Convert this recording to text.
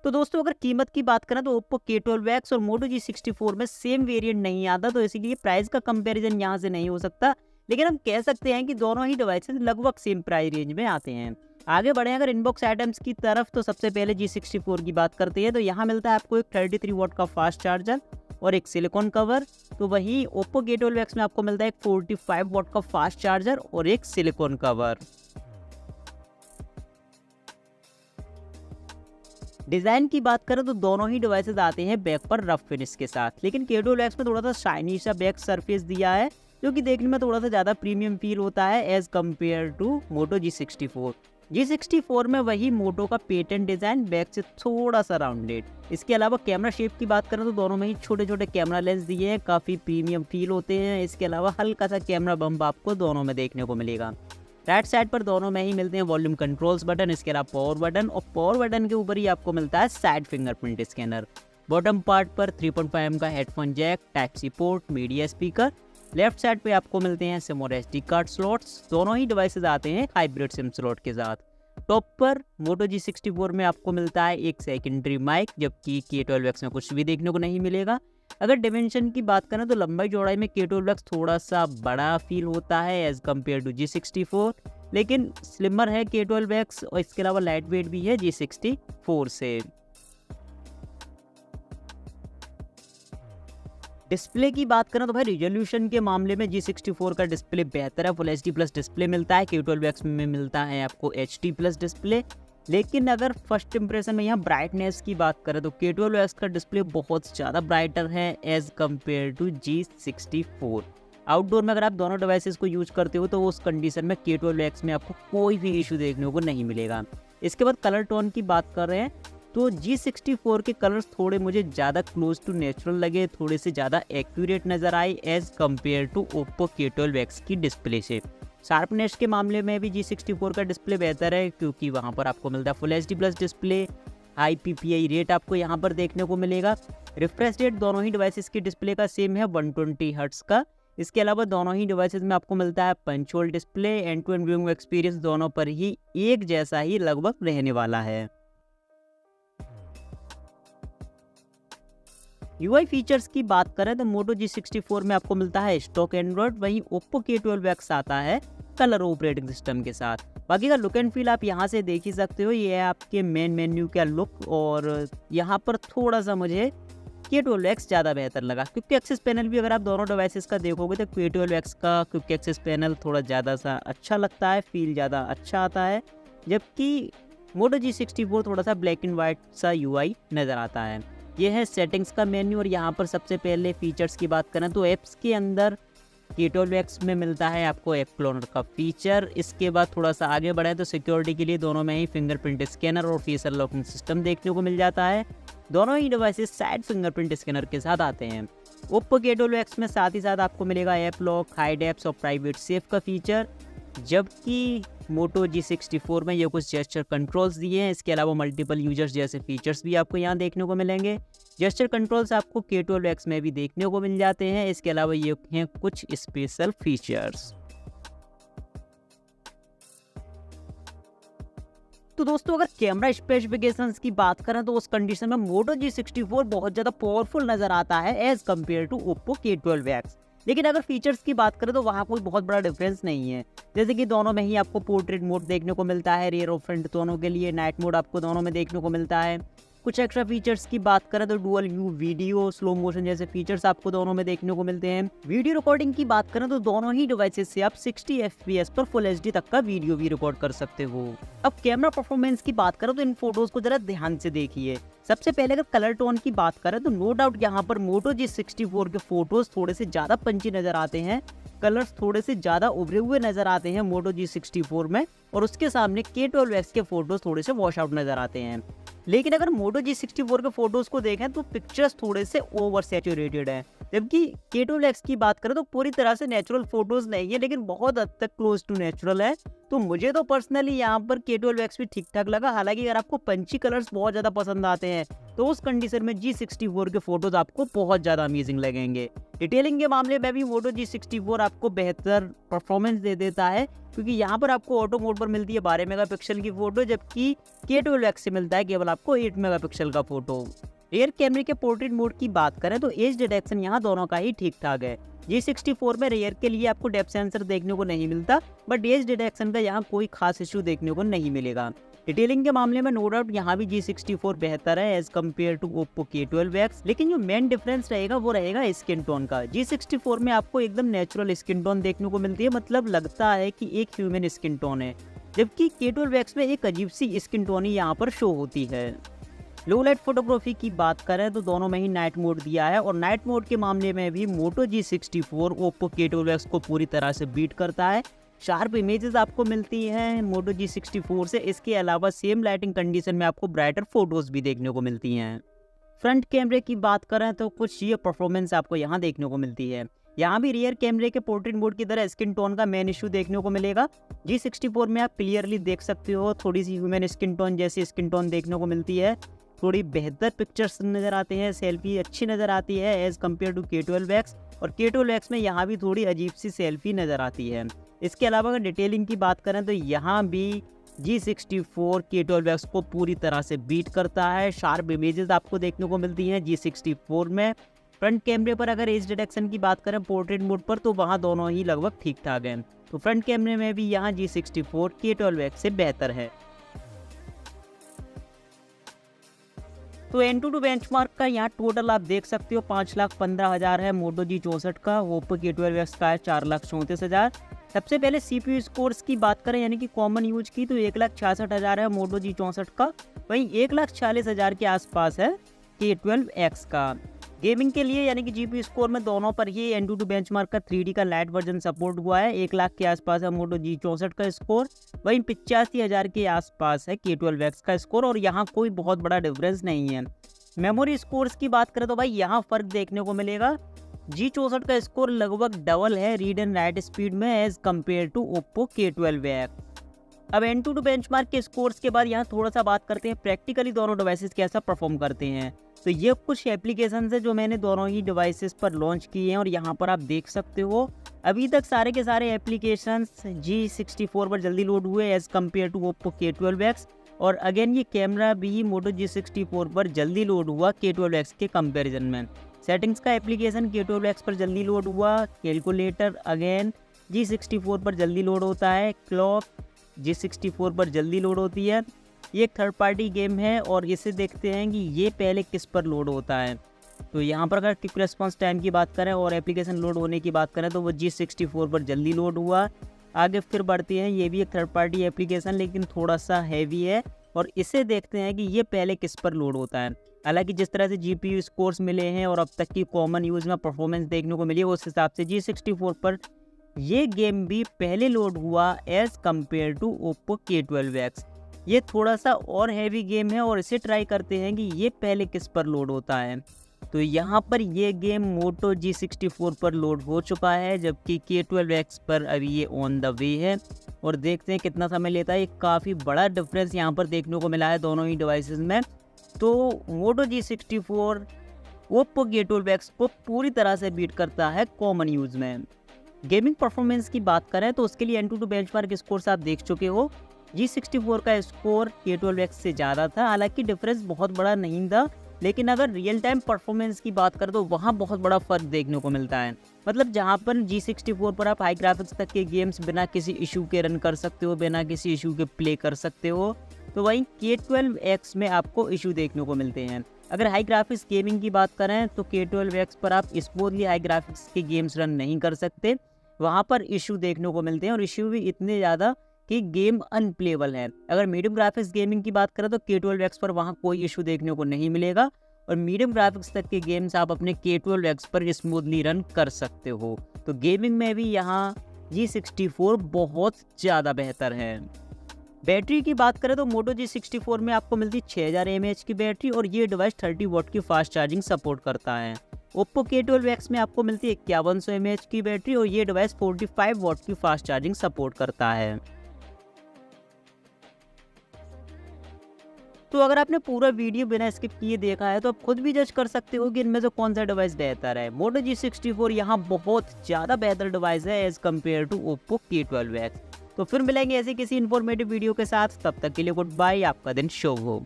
तो दोस्तों अगर कीमत की बात करें तो Oppo K12X और Moto G64 में सेम वेरिएंट नहीं आता, तो इसीलिए प्राइस का कंपैरिजन यहाँ से नहीं हो सकता। लेकिन हम कह सकते हैं कि दोनों ही डिवाइसेस लगभग सेम प्राइस रेंज में आते हैं। आगे बढ़े अगर इनबॉक्स आइटम्स की तरफ, तो सबसे पहले G64 की बात करते हैं। तो यहाँ मिलता है आपको एक 33 वॉट का फास्ट चार्जर और एक सिलिकॉन कवर। तो वहीं Oppo K12X में आपको मिलता है एक 45 वॉट का फास्ट चार्जर और एक सिलिकॉन कवर। डिज़ाइन की बात करें तो दोनों ही डिवाइसेस आते हैं बैक पर रफ फिनिश के साथ, लेकिन K12X में थोड़ा सा शाइनी सा बैक सरफेस दिया है जो कि देखने में थोड़ा सा ज़्यादा प्रीमियम फील होता है as compared to Moto G64। G64 में वही मोटो का पेटेंट डिज़ाइन, बैक से थोड़ा सा राउंडेड। इसके अलावा कैमरा शेप की बात करें तो दोनों में ही छोटे छोटे कैमरा लेंस दिए हैं, काफ़ी प्रीमियम फील होते हैं। इसके अलावा हल्का सा कैमरा बम्प आपको दोनों में देखने को मिलेगा। राइट साइड पर दोनों में ही मिलते हैं वॉल्यूम कंट्रोल्स बटन, इसके अलावा पावर बटन, और पावर बटन के ऊपर ही आपको मिलता है side fingerprint scanner. Bottom part पर 3.5 का headphone jack, type C port, media speaker. Left side पे आपको मिलते हैं सिम और SD कार्ड स्लॉट्स। दोनों ही डिवाइसेस आते हैं हाइब्रिड सिम स्लॉट के साथ। टॉप पर Moto G64 में आपको मिलता है एक सेकेंडरी माइक, जबकि K12X में कुछ भी देखने को नहीं मिलेगा। अगर डिमेंशन की बात करें तो लंबाई चौड़ाई में K12X थोड़ा सा बड़ा फील होता है एज कम्पेयर टू G64, लेकिन स्लिमर है K12X और इसके अलावा लाइट वेट भी है G64 से। डिस्प्ले की बात करें तो भाई रिजोल्यूशन के मामले में G64 का डिस्प्ले बेहतर है, फुल HD प्लस डिस्प्ले मिलता है। K12X में मिलता है आपको HD प्लस डिस्प्ले। लेकिन अगर फर्स्ट इंप्रेशन में यहाँ ब्राइटनेस की बात करें तो K12X का डिस्प्ले बहुत ज़्यादा ब्राइटर है as compared to G64। Outdoor में अगर आप दोनों डिवाइसेस को यूज करते हो तो उस कंडीशन में K12X में आपको कोई भी इशू देखने को नहीं मिलेगा। इसके बाद कलर टोन की बात कर रहे हैं तो G64 के कलर्स थोड़े मुझे ज़्यादा क्लोज टू नेचुरल लगे, थोड़े से ज़्यादा एक्यूरेट नज़र आए as compared to Oppo K12X की डिस्प्ले से। शार्पनेस के मामले में भी G64 का डिस्प्ले बेहतर है, क्योंकि वहाँ पर आपको मिलता है full HD plus display. High PPI rate आपको यहाँ पर देखने को मिलेगा। रिफ्रेश रेट दोनों ही डिवाइसेस की डिस्प्ले का सेम है 120 हर्ट्ज का। इसके अलावा दोनों ही डिवाइसेस में आपको मिलता है punch hole display. End to end viewing experience दोनों पर ही एक जैसा ही लगभग रहने वाला है। UI फीचर्स की बात करें तो Moto G64 में आपको मिलता है स्टॉक एंड्रॉइड, वहीं Oppo K12X आता है कलर ऑपरेटिंग सिस्टम के साथ। बाकी का लुक एंड फील आप यहाँ से देख ही सकते हो, ये है आपके मेन मेन्यू का लुक। और यहाँ पर थोड़ा सा मुझे K12X ज़्यादा बेहतर लगा। क्विक एक्सेस पैनल भी अगर आप दोनों डिवाइसेस का देखोगे तो K12X का क्विक एक्सेस पैनल थोड़ा ज़्यादा सा अच्छा लगता है, फील ज़्यादा अच्छा आता है, जबकि Moto G64 थोड़ा सा ब्लैक एंड वाइट सा UI नज़र आता है। ये है सेटिंग्स का मेन्यू, और यहाँ पर सबसे पहले फीचर्स की बात करें तो ऐप्स के अंदर K12X में मिलता है आपको ऐप क्लोनर का फीचर। इसके बाद थोड़ा सा आगे बढ़े तो सिक्योरिटी के लिए दोनों में ही फिंगरप्रिंट स्कैनर और फेशियल लॉकिंग सिस्टम देखने को मिल जाता है। दोनों ही डिवाइसेस साइड फिंगरप्रिंट स्कैनर के साथ आते हैं। Oppo K12X में साथ ही साथ आपको मिलेगा ऐप लॉक, हाइड ऐप्स और प्राइवेट सेव का फीचर, जबकि Moto G64 में ये कुछ जेस्चर कंट्रोल्स दिए हैं। इसके अलावा मल्टीपल यूजर्स जैसे फीचर्स भी आपको यहाँ देखने को मिलेंगे। जेस्चर कंट्रोल्स आपको K12X में भी देखने को मिल जाते हैं। इसके अलावा ये हैं कुछ स्पेशल फीचर्स। तो दोस्तों अगर कैमरा स्पेसिफिकेशंस की बात करें तो उस कंडीशन में Moto G64 बहुत ज़्यादा पावरफुल नज़र आता है as compared to Oppo K12X। लेकिन अगर फीचर्स की बात करें तो वहाँ कोई बहुत बड़ा डिफरेंस नहीं है। जैसे कि दोनों में ही आपको पोर्ट्रेट मोड देखने को मिलता है, रियर और फ्रंट दोनों के लिए। नाइट मोड आपको दोनों में देखने को मिलता है। कुछ एक्स्ट्रा फीचर्स की बात करें तो dual view video, slow motion जैसे फीचर्स आपको दोनों में देखने को मिलते हैं। वीडियो रिकॉर्डिंग की बात करें तो दोनों ही डिवाइसेस से आप 60 FPS पर फुल HD तक का वीडियो भी रिकॉर्ड कर सकते हो। अब कैमरा परफॉर्मेंस की बात करें तो इन फोटोज को जरा ध्यान से देखिए। सबसे पहले अगर कलर टोन की बात करें तो नो डाउट यहाँ पर Moto G64 के फोटोज थोड़े से ज्यादा पंची नजर आते हैं, कलर्स थोड़े से ज्यादा उभरे हुए नजर आते हैं Moto G64 में, और उसके सामने K12X के फोटोज थोड़े से वॉश आउट नजर आते हैं। लेकिन अगर Moto G64 के फोटोज को देखें तो पिक्चर्स थोड़े से ओवर सैचुरेटेड हैं, जबकि K12X की बात करें तो पूरी तरह से नेचुरल फोटोज नहीं है, लेकिन बहुत हद तक क्लोज टू नेचुरल है। तो मुझे तो पर्सनली यहाँ पर K12X भी ठीक ठाक लगा। हालांकि अगर आपको पंची कलर्स बहुत ज़्यादा पसंद आते हैं तो उस कंडीशन में G64 के फोटोज आपको बहुत ज़्यादा अमेजिंग लगेंगे। डिटेलिंग के मामले में भी मोटो G64 आपको बेहतर परफॉर्मेंस दे देता है, क्योंकि यहाँ पर आपको ऑटो मोड पर मिलती है 12 मेगापिक्सल की फोटो, जबकि K12X से मिलता है केवल आपको 8 मेगापिक्सल का फोटो। रियर कैमरे के पोर्ट्रेट मोड की बात करें तो एज डिटेक्शन यहाँ दोनों का ही ठीक ठाक है। G64 में रियर के लिए आपको डेप्थ सेंसर देखने को नहीं मिलता, बट एज डिटेक्शन का यहाँ कोई खास इशू देखने को नहीं मिलेगा। डिटेलिंग के मामले में नो डाउट यहाँ भी G64 बेहतर है as compared to Oppo K12X, लेकिन जो मेन डिफरेंस रहेगा वो रहेगा स्किन टोन का। G64 में आपको एकदम नेचुरल स्किन टोन देखने को मिलती है, मतलब लगता है कि एक ह्यूमन स्किन टोन है, जबकि K12X में एक अजीब सी स्किन टोन ही यहाँ पर शो होती है। लो लाइट फोटोग्राफी की बात करें तो दोनों में ही नाइट मोड दिया है, और नाइट मोड के मामले में भी मोटो G64 Oppo K12X को पूरी तरह से बीट करता है। शार्प इमेजेस आपको मिलती हैं मोटो G64 से, इसके अलावा सेम लाइटिंग कंडीशन में आपको ब्राइटर फोटोज भी देखने को मिलती हैं। फ्रंट कैमरे की बात करें तो कुछ ये परफॉर्मेंस आपको यहाँ देखने को मिलती है। यहाँ भी रियर कैमरे के पोर्ट्रेट मोड की तरह स्किन टोन का मेन इशू देखने को मिलेगा। G64 में आप क्लियरली देख सकते हो थोड़ी सी ह्यूमन स्किन टोन जैसी स्किन टोन देखने को मिलती है, थोड़ी बेहतर पिक्चर्स नज़र आते हैं, सेल्फी अच्छी नज़र आती है एज़ कम्पेयर टू K12X, और K12X में यहाँ भी थोड़ी अजीब सी सेल्फी नज़र आती है। इसके अलावा अगर डिटेलिंग की बात करें तो यहाँ भी G64 K12X को पूरी तरह से बीट करता है। शार्प इमेजेस आपको देखने को मिलती हैं G64 में। फ्रंट कैमरे पर अगर एज डिटेक्शन की बात करें पोर्ट्रेट मोड पर तो वहाँ दोनों ही लगभग ठीक ठाक हैं, तो फ्रंट कैमरे में भी यहाँ G64 K12X से बेहतर है। तो Antutu बेंचमार्क का यहाँ टोटल आप देख सकते हो 5,15,000 है मोटो G64 का, Oppo K12X का है 4,34,000। सबसे पहले CPU स्कोर्स की बात करें यानी कि कॉमन यूज की तो 1,66,000 है मोटो G64 का, वहीं 1,40,000 के आसपास है K12X का। गेमिंग के लिए यानी कि GPU स्कोर में दोनों पर ही Antutu बेंचमार्क का 3D का लाइट वर्जन सपोर्ट हुआ है। 1 लाख के आसपास है मोटो G64 का स्कोर, वहीं 85,000 के आसपास है K12X का स्कोर, और यहाँ कोई बहुत बड़ा डिफरेंस नहीं है। मेमोरी स्कोर्स की बात करें तो भाई यहाँ फर्क देखने को मिलेगा। G64 का स्कोर लगभग डबल है रीड एंड राइट स्पीड में as compared to Oppo K12X। अब Antutu बेंचमार्क के स्कोर्स के बाद यहाँ थोड़ा सा बात करते हैं प्रैक्टिकली दोनों डिवाइसेस कैसा परफॉर्म करते हैं। तो ये कुछ एप्लीकेशंस है जो मैंने दोनों ही डिवाइसेस पर लॉन्च किए हैं, और यहाँ पर आप देख सकते हो अभी तक सारे के सारे एप्लीकेशंस G64 पर जल्दी लोड हुए as compared to Oppo K12X, और अगेन ये कैमरा भी मोटो G64 पर जल्दी लोड हुआ K12X के कंपैरिजन में। सेटिंग्स का एप्लीकेशन K12X पर जल्दी लोड हुआ, कैलकुलेटर अगेन G64 पर जल्दी लोड होता है, क्लॉक G64 पर जल्दी लोड होती है। ये एक थर्ड पार्टी गेम है और इसे देखते हैं कि ये पहले किस पर लोड होता है। तो यहाँ पर अगर क्विक रेस्पॉन्स टाइम की बात करें और एप्लीकेशन लोड होने की बात करें तो वो G64 पर जल्दी लोड हुआ। आगे फिर बढ़ते हैं, ये भी एक थर्ड पार्टी एप्लीकेशन लेकिन थोड़ा सा हैवी है, और इसे देखते हैं कि ये पहले किस पर लोड होता है। हालांकि जिस तरह से GPU स्कोर्स मिले हैं और अब तक की कॉमन यूज में परफॉर्मेंस देखने को मिली है उस हिसाब से G64 पर ये गेम भी पहले लोड हुआ as compared to Oppo K12X। ये थोड़ा सा और हैवी गेम है और इसे ट्राई करते हैं कि ये पहले किस पर लोड होता है। तो यहाँ पर ये गेम मोटो G64 पर लोड हो चुका है, जबकि K12X पर अभी ये ऑन द वे है, और देखते हैं कितना समय लेता है। ये काफ़ी बड़ा डिफरेंस यहाँ पर देखने को मिला है दोनों ही डिवाइसेस में। तो मोटो G64 Oppo K12X को पूरी तरह से बीट करता है कॉमन यूज में। गेमिंग परफॉर्मेंस की बात करें तो उसके लिए Antutu बेंचमार्क स्कोर्स आप देख चुके हो। G64 का स्कोर K12X से ज़्यादा था, हालांकि डिफरेंस बहुत बड़ा नहीं था, लेकिन अगर रियल टाइम परफॉर्मेंस की बात करें तो वहाँ बहुत बड़ा फ़र्क देखने को मिलता है। मतलब जहाँ पर G64 पर आप हाई ग्राफिक्स तक के गेम्स बिना किसी इशू के रन कर सकते हो, बिना किसी इशू के प्ले कर सकते हो, तो वहीं K12X में आपको इशू देखने को मिलते हैं। अगर हाई ग्राफिक्स गेमिंग की बात करें तो K12X पर आप स्मूथली हाई ग्राफिक्स के गेम्स रन नहीं कर सकते, वहाँ पर इशू देखने को मिलते हैं, और इशू भी इतने ज़्यादा कि गेम अनप्लेबल है। अगर मीडियम ग्राफिक्स गेमिंग की बात करें तो K12X पर वहाँ कोई इशू देखने को नहीं मिलेगा, और मीडियम ग्राफिक्स तक के गेम्स आप अपने K12X पर स्मूथली रन कर सकते हो। तो गेमिंग में भी यहाँ G64 बहुत ज़्यादा बेहतर है। बैटरी की बात करें तो मोटो G64 में आपको मिलती 6000 mAh की बैटरी, और ये डिवाइस 30 वॉट की फास्ट चार्जिंग सपोर्ट करता है। Oppo K12X में आपको मिलती है 5100 mAh की बैटरी, और ये डिवाइस 45 वॉट की फास्ट चार्जिंग सपोर्ट करता है। तो अगर आपने पूरा वीडियो बिना स्किप किए देखा है तो आप खुद भी जज कर सकते हो कि इनमें से कौन सा डिवाइस बेहतर है। Moto G64 यहाँ बहुत ज़्यादा बेहतर डिवाइस है as compare to Oppo K12X। तो फिर मिलेंगे ऐसे किसी इन्फॉर्मेटिव वीडियो के साथ, तब तक के लिए गुड बाय, आपका दिन शुभ हो।